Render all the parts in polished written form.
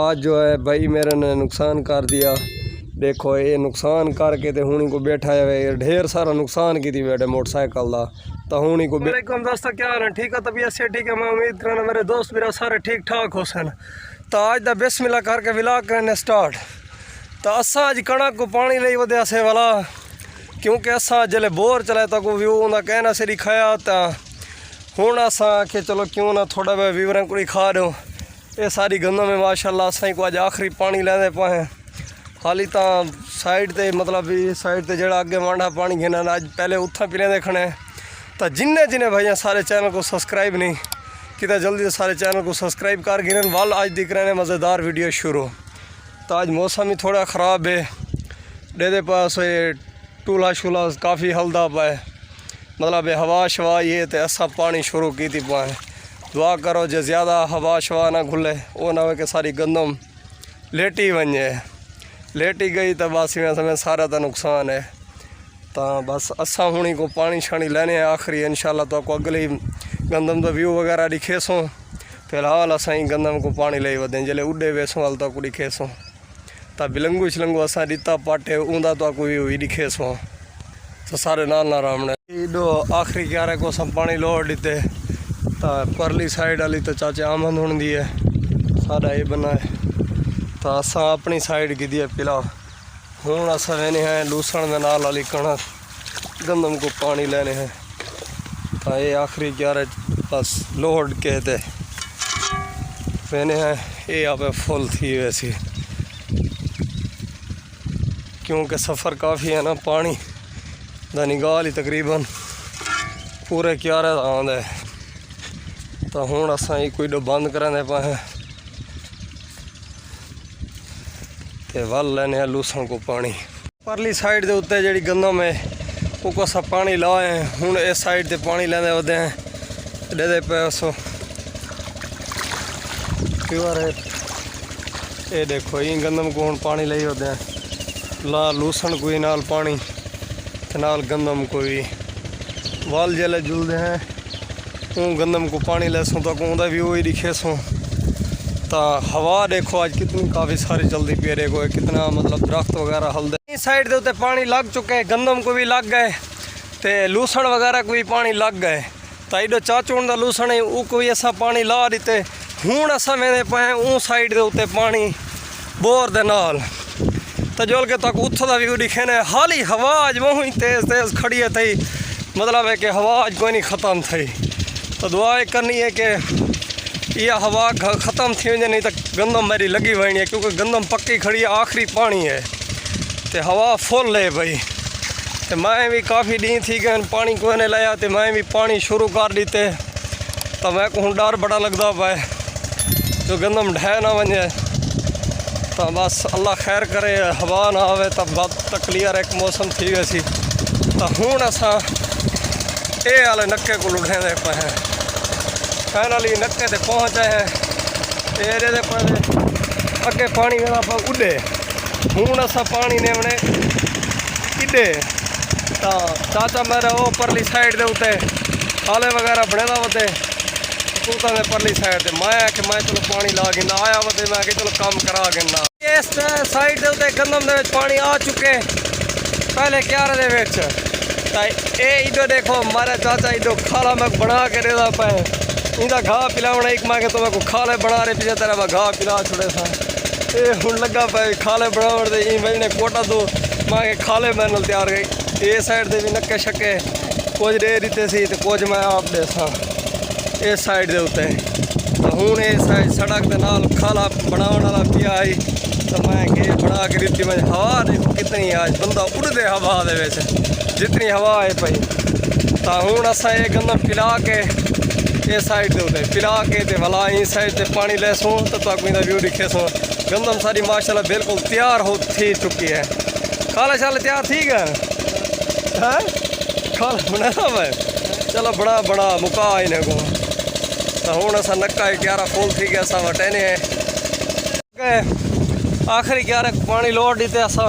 आज जो है भाई मेरे ने नुकसान कर दिया। देखो ये नुकसान करके तो हूँ को बैठा है, ढेर सारा नुकसान की थी बैठे मोटरसाइकिल का। तो हूँ को दोस्तों क्या हाल है, ठीक है, तबीयत से ठीक है। मैं उम्मीद करना मेरे दोस्त मेरा सारे ठीक ठाक हो सन। तो आज दा बिस्मिल्लाह करके विलाग करने स्टार्ट। तो असा अज कणक को पानी नहीं वध्या से वाला, क्योंकि असा जल्द बोर चले तो को व्यू उनका कहना सिरी खाया। तो हूँ असा कि चलो क्यों ना थोड़ा बहुत विवरण को खा दो। ये सारी गंदों में माशाल्लाह असा को अज आखिरी पानी लेंदे पाए। हाली तो साइड ते मतलब भी साइड ते जड़ा अगे मांडा पानी गिना अज पहले उत्था पीने देखने। तो जिन्हें भाई सारे चैनल को सब्सक्राइब नहीं किया जल्दी से सारे चैनल को सब्सक्राइब कर गिरन वाल आज दिख रहे हैं मज़ेदार वीडियो शुरू। तो आज मौसम ही थोड़ा ख़राब है, डेदे पास ये टूला शूला काफ़ी हल्दा पाए, मतलब हवा शवा ये तो ऐसा पानी शुरू की थी पाए। दुआ करो जो ज़्यादा हवा शवा ना खुले, वो ना हो कि सारी गंदम लेटी वजे, लेटी गई तो बस में समय सारा तो नुकसान है। तो बस असा हुणी को पानी शानी लेने आखिरी इंशाल्लाह। तो आपको अगली गंदम तो व्यू वगैरह दिखेसों। फिलहाल असा ही गंदम को पानी ले वधे जल्द उड़े वेसों हल तो दिखेसों। तो बिलंगू शिलंगू असा दिता पाटे ऊंदा तो आपको व्यू ही दिखेसों। तो सारे नाल ना रामने इडो आखिरी क्यारे को सब पानी लोड़ दीते। तो परली साइड वाली तो चाचे आमद होने दी है, सारा ये बना है। तो असा अपनी साइड की दी है पिला। हूँ असा लेने हैं लूसण में नाल वाली कणक गंदम को पानी लेने हैं। तो ये आखिरी क्यारे बस लोड के थे लेने हैं। ये यहाँ पे फुल थी वैसी, क्योंकि सफ़र काफ़ी है ना, पानी दा निगाल ही तकरीबन पूरे क्यारे आंदा है। तो हूँ असा ही कोई डो बंद करें पाए ते वल लेने हैं लूसण को पानी। परली साइड के उत्ते जी गंदम है वो सब पानी लाए हैं। हूँ इस साइड से पानी लेंदे वधे हैं डेदे पे सो प्योर है। ये देखो ये गंदम को हूँ पानी ले वधे हैं, ला लूसण कोई नाल पानी नाल गंदम कोई वाल जले जुलते हैं। वो गंदम को पानी लेसों तो उनका व्यू ही दिखेसों। तो हवा देखो आज कितनी काफ़ी सारी चलती पी रही को, कितना मतलब दरख्त वगैरह हल्दे। इस साइड के उत्ते पानी लग चुके, गंदम को भी लग गए तो लूसण वगैरह को भी पानी लग गए। तो इडो चाचून का लूसण है वो कोई ऐसा पानी ला दीते। हूँ असा मेरे पाए ऊ साइड के उत्ते पानी बोर दे नाल तो जोल के तक उत्थों का व्यू दिखे ने। हाली हवा आज वह ही तेज़ तेज़ खड़ी है थी, मतलब है कि हवा आज कोई नहीं ख़त्म थी। तो दुआ करनी है कि यह हवा ख़त्म थी वजे, नहीं तो गंदम मेरी लगी वही है, क्योंकि गंदम पक्की खड़ी है, आखिरी पानी है तो हवा फुल है भाई। तो मैं भी काफ़ी डी थी गए पानी को ने लाया तो मैं भी पानी शुरू कर दीते। तो मैं को डर बड़ा लगता पाए जो गंदम ढह ना वजे। तो बस अल्लाह खैर करे, हवा ना आवे तब बात तक क्लियर एक मौसम थी वैसी। तो हूँ असा ये वाले नक्के को लुढ़े दे पे हैं, कहने वाली नक्के ते पहुँचे हैं। ये पहले अगे पानी मेरा पर उड़े, हूँ असा पानी ने उन्हें इडे। तो चाचा मेरे वो परली साइड के उत्ते हाले वगैरह बने वते तूता ने परली साइड से मैं कि मैं चलो पानी ला गिना आया वते, मैं कि चलो काम करा गिना। इस साइड के उत्ते गंदम दे पानी आ चुके पहले क्यारे दे। ये इडो देखो मारे चाचा इडो खाला मैं बना के देता पे इनका घाह पिलावना एक मैं तो मैं को खाले बना रहे पीछे तेरा मैं घाह पिला छोड़े सा। ये हूँ लगा पे खाले बनाव भाई ने कोटा दो मैं के खाले मैनल तैयार गई। ये साइड से भी नक्के शक्के कुछ दे दीते सी तो कुछ मैं आप दे सा इस साइड के उत्ते। तो हूँ ये साइड सड़क के नाल खाला बनाने वाला पिया आई तो मैं के बना के दी। मैं हवा देखो कितनी आज बंदा उड़ते हवा दे जितनी हवा है पई। तो हूँ असा ये गंदम पिला के ये साइड के उत्ते पिला के ते भला इस साइड से पानी लेसों तो तुम व्यू दिखेसों। गंदम सारी माशाल्लाह बिल्कुल तैयार हो थी चुकी है। खाला शाला तैयार ठीक है खाला बना मैं चलो बड़ा बड़ा मुका इन्हें को। तो हूँ असा नक्का क्यारा फुल थी गया असा वटेने आखिरी क्यारे पानी लोड़ दीते असा।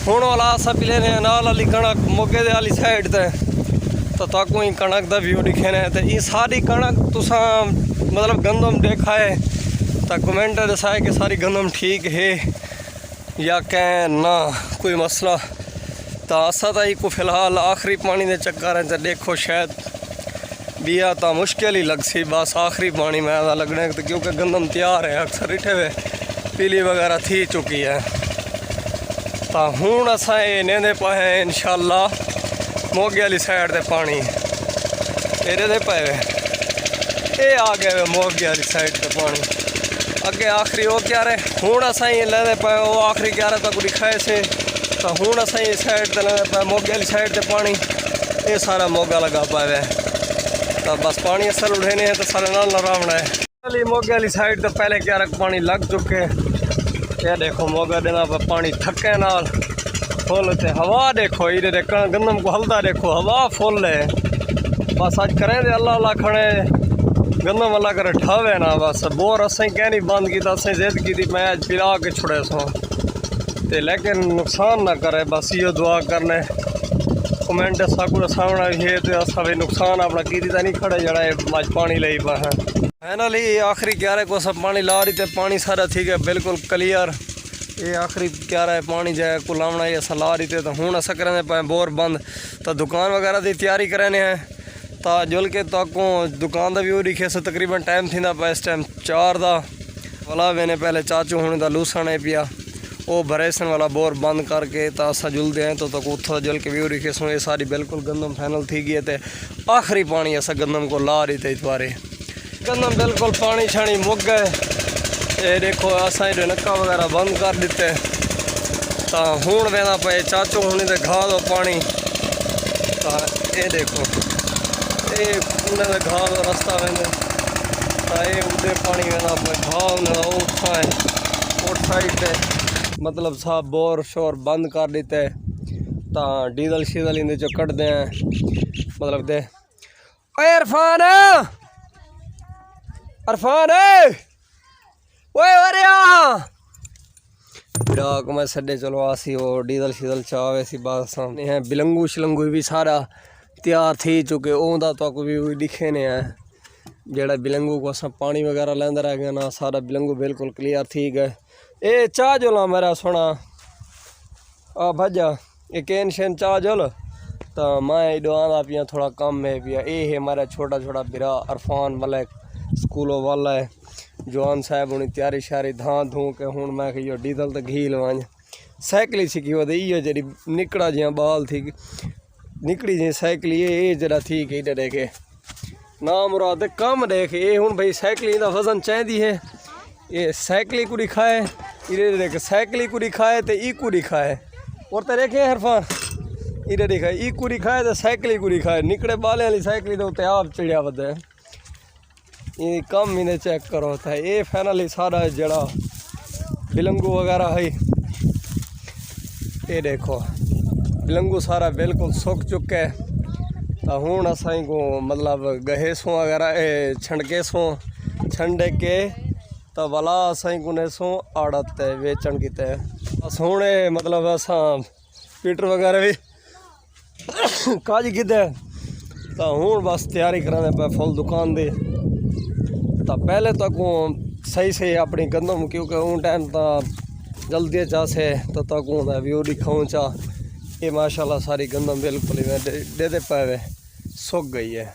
हूँ वाला असा पिले ने नाल वाली कणक मोगे दे वाली साइड ते तो ताकू ही कणक का व्यू दिखे ने। तो ये सारी कणक तुसा मतलब गंदम देखा है तो कमेंट दसाए कि सारी गंदम ठीक है या कैं ना कोई मसला। तो असा तो को फिलहाल आखिरी पानी के चक्कर है, देखो शायद बिया तो मुश्किल ही लग सी, बस आखिरी पानी में लगने क्योंकि गंदम तैयार है, अक्सर इठे हुए पीली वगैरह थी चुकी है। तो हूँ असा इन्हें पाए इंशाल्लाह मोगे वाली साइड से पानी ये पे ये आ गए मोगे वाली साइड से पानी अगे आखिरी वो क्या रहे। हूँ असा लेंदे पे वो आखिरी क्या रहे तक दिखाए से। तो हूँ असा साइड से लेंदे पे मोगे वाली साइड से पानी, ये सारा मोगा लगा पाए। तो बस पानी असल उठेने हैं तो सारे नाल लड़ावना है। चलिए मोगे वाली साइड तो पहले क्या रख पानी लग चुके, ये देखो मोगा देना पर पानी थके नाल फुल थे। हवा देखो ये देखना गंदम को हल्दा देखो हवा फुल है। बस अज करें दे अल्लाह अल्लाह खड़े गंदम अल्लाह करे ठावे ना। बस बोर असें क्या नहीं बंद किया, असें जिद की थी मैं अज पिला के छुड़े सो ते लेकिन नुकसान ना करे। बस यो दुआ करने कमेंट साकू सामना भी है तो असा भी नुकसान अपना की नहीं खड़े जड़ा अज पानी ले पा है। फाइनली आखिरी क्यारे को सब पानी ला रही थे, पानी सारा ठीक है बिल्कुल क्लियर। ये आखिरी क्यारा है पानी जाए को लावना ये असा ला रही थे। तो हूँ असा करें पाए बोर बंद तो दुकान वगैरह की तैयारी करें हैं। तो जुल के तको दुकान का व्यू दिखे से तकरीबन टाइम थी पे इस टाइम 4 का वाला मैंने पहले चाचू होने का लूसन है पिया वो भरेसन वाला बोर बंद करके तो असा जुलते हैं। तो उतो जुल के व्यू दिखे सो ये सारी बिल्कुल गंदम फाइनल थी गई है। आखिरी पानी असा गंदम को ला रही थे इस बारे गंदम बिल्कुल पानी छानी मुक गए। ये देखो असा नक्का वगैरह बंद कर दिते। तो हूँ वेंदा पे चाचू होने तो घा दो पानी। तो ये देखो ये उन्हें घा दो रास्ता वेंदे तो ये उदे पानी वेंदा पे घा उन्हें उठ साइड पे मतलब साहब बोर शोर बंद कर देते। तो डीजल शीजल इन चो कट दे मतलब दे इरफान अरफान ओए अरे फिराक मैं सडे चलो आसी वो डीजल शीजल चावे सी बात सामने है। बिलंगू शिलंगू भी सारा तैयार थी चुके ओंदा तो भी दिखे ने है जेड़ा बिलंगू को अस पानी वगैरह लेंदा रह गया ना सारा बिलंगू बिल्कुल क्लियर थी गए। ए चाह जोला मेरा सोना आ भजा ये केन शेन चाह जोल। तो मैं दुआना पिया थोड़ा कम है पिया ये है मेरा छोटा छोटा बिरा अरफान मलिक स्कूलों वाला है जवान साहब हूँ तैयारी शारी धां धूं के हूँ मैं यो डीजल तो घी लवां साइकिल ही सीखी वो इो जी निकड़ा जियां बाल थी निकड़ी जी साइकिल ये जरा थी कि इधर देखे ना मुराद कम देख ये हूँ भाई साइकिल का वजन चाहिए है। ये साइकिल को दिखाए इधर देख साइकिल को दिखाए तो ई को दिखाए और तो देखे अरफान इधर दिखाए ई को दिखाए तो साइकिल को दिखाए निकड़े बाले वाली साइकिल तो उत्ते आप चिड़िया बद है। ये कम इन्हें चेक करो था ये फाइनली सारा जड़ा बिलंगू वगैरह है ये देखो बिलंगू सारा बिल्कुल सूख चुके है। तो हूँ असाई को मतलब गहे सो वगैरह छंडके सो छंडे के तो भला असाई को ने सो आड़त है बेचन की ते बस हूँ मतलब असा पीटर वगैरह भी काज गिदे। तो हूँ बस तैयारी कराने पे फुल दुकान दी। तो पहले तक सही सही अपनी गंदम क्योंकि उन टाइम तो जल्दी चा से तो तक व्यू दिखाऊँ चा ये माशाल्लाह सारी गंदम बिल्कुल ही दे पाए सूख गई है।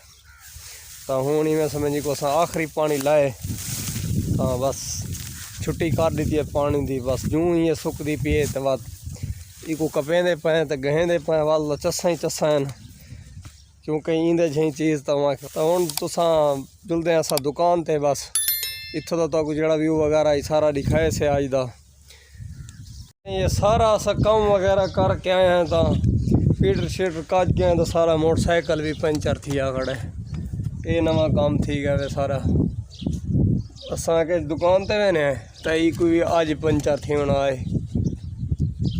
तो हूँ नहीं मैं समझी को आखिरी पानी लाए तो बस छुट्टी कर दी है पानी दी बस जूँ ही ये सुकती पिए तो बाद इको कपेंदे पे तो गहेंदे पे वाल चस्सा ही चस्सा हैं क्योंकि इंदे जी चीज़ तो हूँ तुसा जुलते असा दुकान ते बस इतों तक जो व्यू वगैरह ये सारा दिखाए से अज का ये सारा असा कम वगैरह करके आए हैं। तो पीटर शीटर कज के आए तो सारा मोटरसाइकिल भी पंचर थी आ खड़े ये नवा काम थी गया वे सारा असा के दुकान ते मैंने तो ये कोई अज पंचर थी होना आए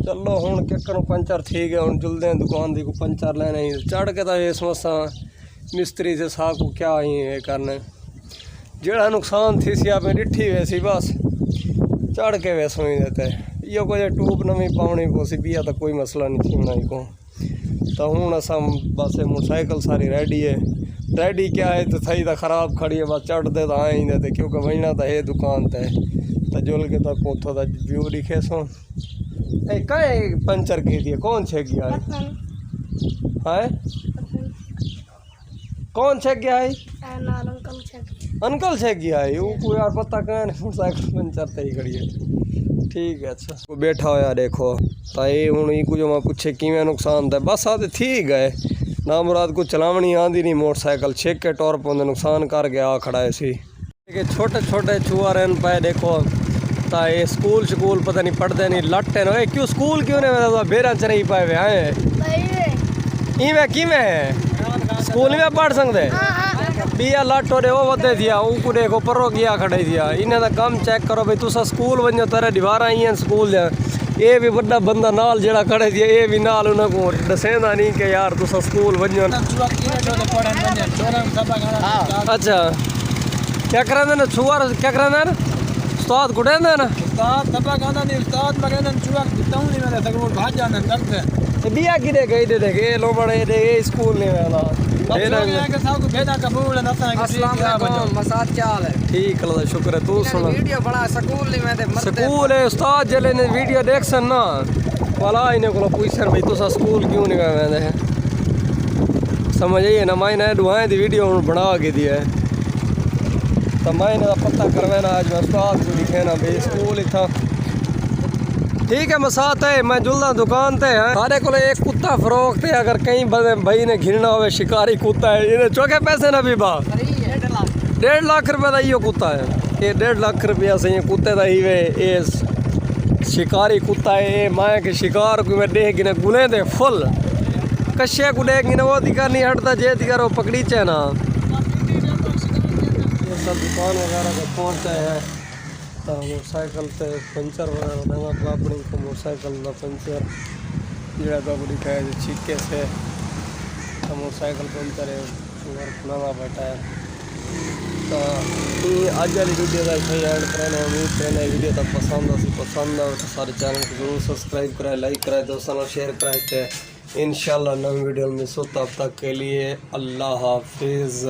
चलो हूँ किकर पंचर थी गए हूँ जुलते हैं दुकान की को पंचर लेने चढ़ के तो ये समस्या मिस्त्री से सा को क्या ही ये करने जड़ा नुकसान थी सी आपने डिठी वैसी बस चढ़ के वैसों ही देते यो कोई टूब नवी पावनी पोसी पिया तो कोई मसला नहीं थी बनाई को। तो हूँ असा बस मोटरसाइकिल सारी रेडी है रेडी क्या है तो सही तो खराब खड़ी है बस चढ़ते तो आए ही थे क्योंकि वहीना तो है दुकान ते तो जुल के तक उतो तो व्यू दिखे सो कहीं पंचर की थी कौन छे गया है कौन छे गया है अंकल छे गया है वो कोई यार पता कहाँ मोटरसाइकिल पंचर ते ही खड़ी है ठीक है अच्छा वो बैठा होया देखो तो ये हूँ ये कुछ मैं पूछे किमें नुकसान था बस आते ठीक है ना मुराद को चलावनी आती नहीं मोटरसाइकिल छेक के टोर पर नुकसान कर गया खड़ा है सी छोटे छोटे छुआ रहन पाए देखो ता ये स्कूल शकूल पता नहीं पढ़ते नहीं लट्टे ना क्यों स्कूल क्यों नहीं बेरा च नहीं पाए वे आए इवें किमें है स्कूल में पढ़ सकते बिया लट हो वो वधे थिया उनको देखो परो गया खड़े थिया इन्हें तो कम चेक करो भाई तुसा स्कूल वनो तेरे दीवार आई हैं स्कूल ये भी बड़ा बंदा नाल जेड़ा खड़े थिया ये भी नाल उन्हें को दसेंदा नहीं कि यार तुसा स्कूल वनो अच्छा क्या करांदे ना छुआर क्या करांदे ना उस्ताद गुड़ेंदे ना उस्ताद दबा गांदा नहीं उस्ताद मगेंदे छुआ दिताऊं नहीं मैंने तकरूर भाग जाने करते बिया की दे के लो बड़े दे स्कूल नहीं वाला मसाद क्या हाल है ठीक है शुक्र है तू सुन वीडियो बना स्कूल है उस्ताद जले ने वीडियो देख सन ना वाला इन्हें को पूछन भाई तुसा स्कूल क्यों नहीं गए मैंने समझ आइए ना मैंने दुआएं दी वीडियो बना के दिया है तो मैंने पता करवाना आज मैं उस्ताद को दिखे ना भाई स्कूल ही था ठीक है मसात है मैं जुलदा दुकान ते है सारे को एक कुत्ता फरोख थे अगर कहीं भाई ने घिरना हो शिकारी कुत्ता है इन्हें चौके पैसे ना भी बा 1.5 लाख रुपए का यो कुत्ता है ये 1.5 लाख रुपया से ये कुत्ते का ही वे ये शिकारी कुत्ता है ये माए के शिकार को मैं देख गिने गुने दे फुल कश्य को देख गिने वो दिखा नहीं हटता जे दिखा वो पकड़ी चे ना ये सब दुकान वगैरह को पहुँचे हैं तो मोटरसाइकिल से पंचर वगैरह अपनी को मोटरसाइकिल का पंचर जरा बड़ी कहे छिके से तो मोटरसाइकिल पंचर है शुगर खुलाना बैठा है तो अज वाली वीडियो का सही एंड करना उम्मीद करना वीडियो तक पसंद आए तो सारे चैनल को जरूर सब्सक्राइब कराए लाइक कराए दोस्तों को शेयर कराए थे इंशाल्लाह नई वीडियो में सो तब तक के लिए अल्लाह हाफिज़।